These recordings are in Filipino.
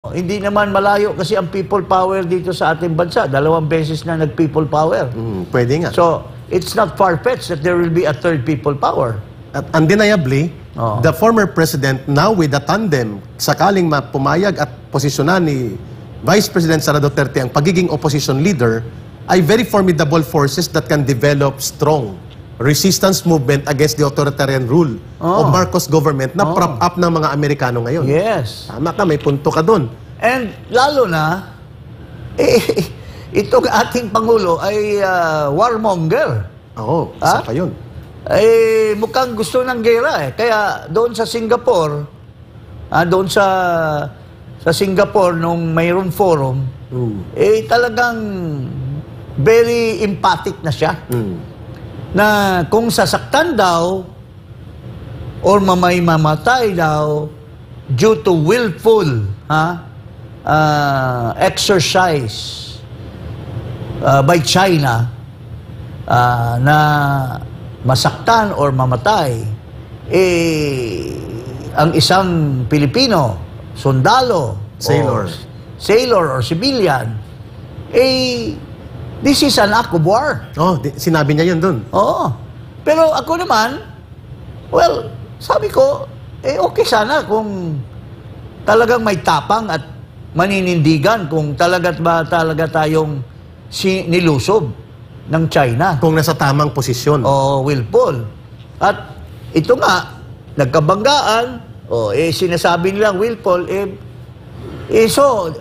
Hindi naman malayo kasi ang people power dito sa ating bansa. 2 beses na nag-people power. Pwede nga. So, it's not far-fetched that there will be a third people power. At undeniably, the former president now with the tandem, sakaling pumayag at posisyonan ni Vice President Sara Duterte ang pagiging opposition leader, ay very formidable forces that can develop strong resistance movement against the authoritarian rule of Marcos government na prop up ng mga Amerikano ngayon. Yes. Tama ka, may punto ka dun. And lalo na, itong ating Pangulo ay warmonger. Oo, isa pa yun. Mukhang gusto ng gera eh. Kaya doon sa Singapore, sa Singapore nung mayroong forum, talagang very emphatic na siya. Na kung sasaktan daw or mamatay daw due to willful exercise by China na masaktan or mamatay, ang isang Pilipino, sundalo, sailor or civilian, this is an act of war. Sinabi niya yun dun. Oo. Pero ako naman, well, sabi ko, okay sana kung talagang may tapang at maninindigan kung talaga tayong nilusob ng China. Kung nasa tamang posisyon. Willful. At ito nga, nagkabanggaan, sinasabi nilang willful, so,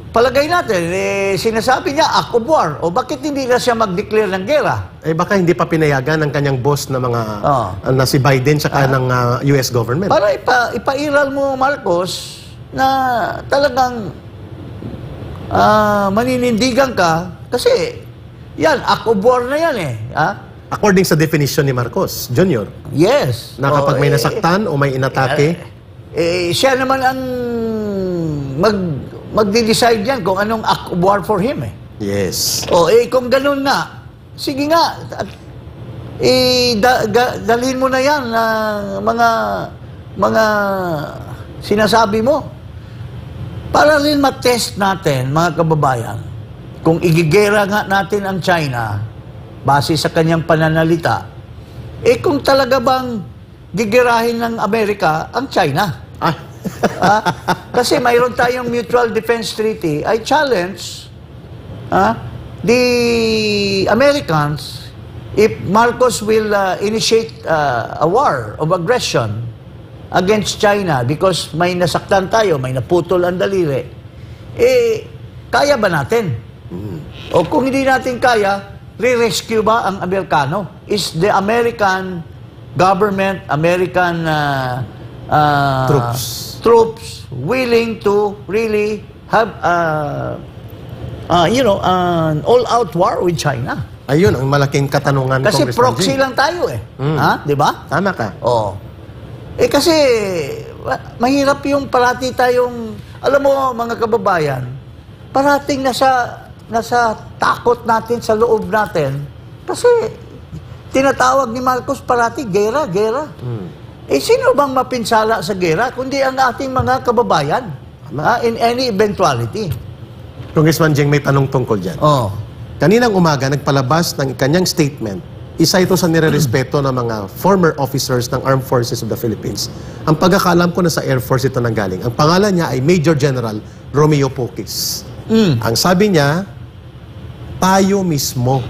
palagay natin, sinasabi niya, act of war. O bakit hindi na siya mag-declare ng gera? Baka hindi pa pinayagan ng kanyang boss na mga, na si Biden tsaka ng US government. Para ipairal mo, Marcos, na talagang maninindigan ka. Kasi, yan, act of war na yan eh. According sa definition ni Marcos Jr. Yes. Na kapag may nasaktan o may inatake, siya naman ang magde-decide yan kung anong act of war for him eh. Yes. Kung ganun nga, sige nga, dalhin mo na yan mga sinasabi mo. Para rin matest natin, mga kababayan, kung igigera nga natin ang China, base sa kanyang pananalita, kung talaga bang gigerahin ng Amerika ang China. Kasi mayroon tayong Mutual Defense Treaty. I challenge the Americans, if Marcos will initiate a war of aggression against China because may nasaktan tayo, may naputol ang daliri, kaya ba natin? O kung hindi natin kaya, re-rescue ba ang Amerikano? Is the American government, American troops willing to really have an all-out war with China? Ayun ang malaking katanungan. Kasi proxy lang tayo eh. Di ba? Tama ka. Kasi mahirap yung parati tayong, alam mo mga kababayan, parating nasa takot natin sa loob natin. Kasi tinatawag ni Marcos parati, gera. Sino bang mapinsala sa gera kundi ang ating mga kababayan in any eventuality? Congressman Jeng, may tanong tungkol dyan. Kaninang umaga, nagpalabas ng kanyang statement. Isa ito sa nire-respeto ng mga former officers ng Armed Forces of the Philippines. Ang pagkakalam ko na sa Air Force ito nanggaling. Ang pangalan niya ay Major General Romeo Poquis. Ang sabi niya, tayo mismo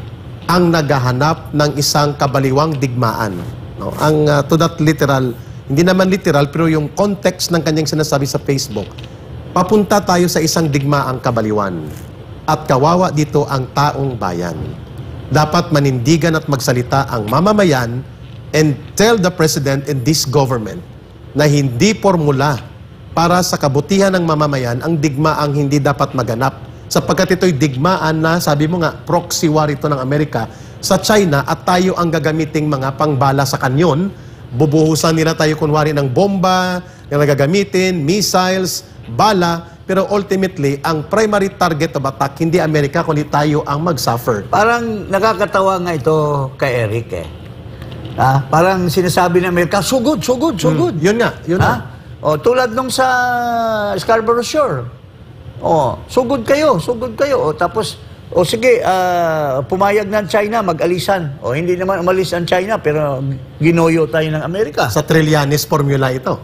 ang naghahanap ng isang kabaliwang digmaan. Ang to that literal, hindi naman literal, pero yung context ng kanyang sinasabi sa Facebook, papunta tayo sa isang digmaang kabaliwan. At kawawa dito ang taong bayan. Dapat manindigan at magsalita ang mamamayan and tell the President and this government na hindi formula para sa kabutihan ng mamamayan ang digmaang hindi dapat maganap. Sapagkat ito'y digmaan na, sabi mo nga, proxy war ito ng Amerika sa China at tayo ang gagamiting mga pangbala sa kanyon. Bubuhusan nila tayo kunwari ng bomba na nagagamitin, missiles, bala, pero ultimately, ang primary target of attack, hindi Amerika, kundi tayo ang mag-suffer. Parang nakakatawa nga ito kay Eric eh. Parang sinasabi ng Amerika, sugod. Yun nga, yun nga. O, tulad nung sa Scarborough Shoal. Sugod kayo. O, tapos, sige, pumayag ng China, mag-alisan. Hindi naman umalis ang China, pero ginoyo tayo ng Amerika. Sa Trillanes formula ito.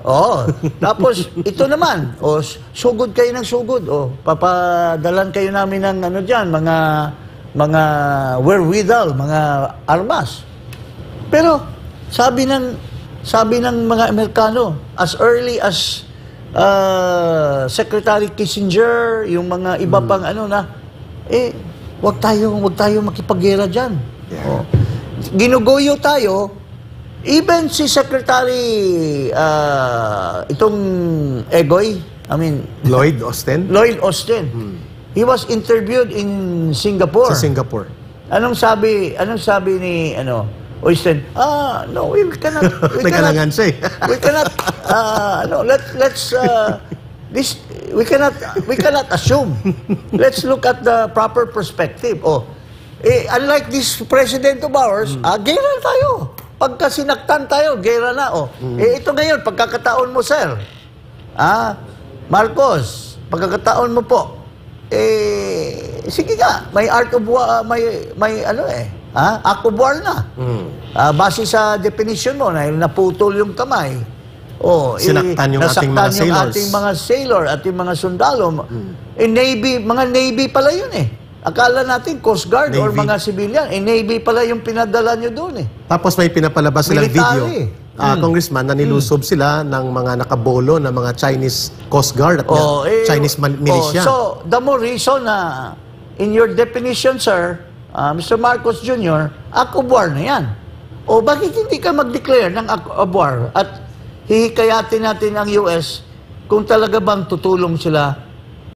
Tapos, ito naman, sugod kayo ng sugod. Papadalan kayo namin ng mga wherewithal, mga armas. Pero, sabi ng mga Amerikano, as early as Secretary Kissinger, yung mga iba pang wag tayo makipaggera diyan. Yeah. Ginugoyo tayo. Even si Secretary itong Egoy, Lloyd Austin. He was interviewed in Singapore. Sa Singapore. Anong sabi ni Austin? No, we cannot. Nag-alangan siya eh. We cannot. We cannot assume. Let's look at the proper perspective. Unlike this president of ours, gera tayo. Pagka sinaktan tayo, gera na. Ito ngayon, pagkakataon mo, sir. Marcos, pagkakataon mo po. Sige nga, may art of war, act of war na. Base sa definition mo, na naputol yung kamay. Sinaktan yung ating mga sailors. Ating mga sundalo. Mga Navy pala yun eh. Akala natin Coast Guard Navy. or mga civilian. Navy pala yung pinadala nyo doon eh. Tapos may pinapalabas silang video. Military. Congressman, na nilusob sila ng mga nakabolo na mga Chinese Coast Guard at Chinese militia. So, the more reason na in your definition, sir, Mr. Marcos Jr., act of war na yan. Bakit hindi ka mag-declare ng act of war at hihikayatin natin ang US kung talaga bang tutulong sila